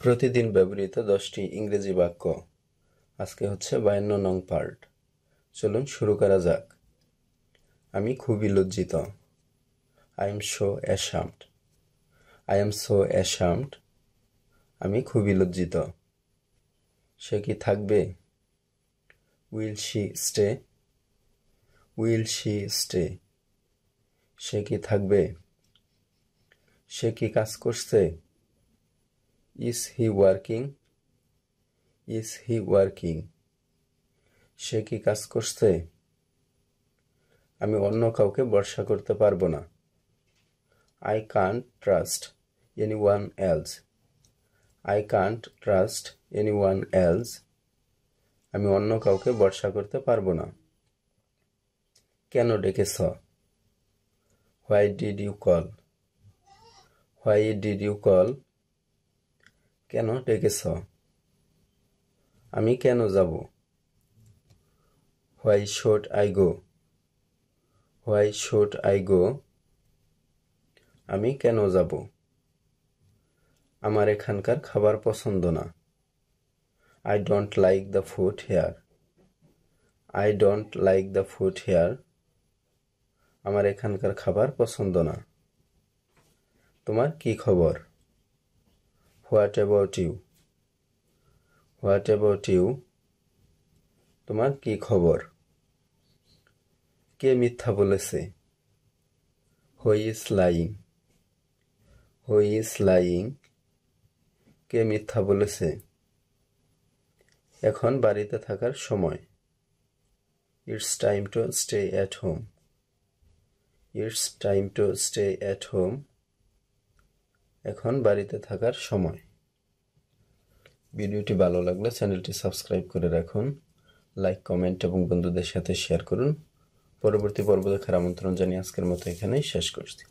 প্রতিদিন ব্যবহৃত 10টি ইংরেজি বাক্য। আজকে হচ্ছে 52 নং পার্ট। চলুন শুরু করা যাক। আমি খুবই লজ্জিত। I am so ashamed. I am so ashamed. আমি খুবই লজ্জিত। সে কি থাকবে? Will she stay? Will she stay? সে কি থাকবে? সে কি কাজ করছে? Is he working? Is he working? সে কি কাজ করছে? আমি অন্য কাউকে ভরসা করতে পারবো না। I can't trust anyone else. I can't trust anyone else. আমি অন্য কাউকে ভরসা করতে পারবো না। কেন ডেকেছ? Why did you call? Why did you call? কেন ডেকেছ? আমি কেন যাব? Why should I go? Why should I go? আমি কেন যাব? আমার এখানকার খাবার পছন্দ না। I don't like the food here. I don't like the food here. আমার এখানকার খাবার পছন্দ না। তোমার কি খবর? What about you? What about you? তোমার কি খবর? কে মিথ্যা বলেছে? Who is lying? Who is lying? কে মিথ্যা বলেছে? এখন বাড়িতে থাকার সময়। It's time to stay at home. It's time to stay at home. এখন বাড়িতে থাকার সময়। ভিডিওটি ভালো লাগলে চ্যানেলটি সাবস্ক্রাইব করে রাখুন, লাইক, কমেন্ট এবং বন্ধুদের সাথে শেয়ার করুন। পরবর্তী পর্ব দেখার আমন্ত্রণ জানিয়ে আজকের মতো এখানেই শেষ করছি।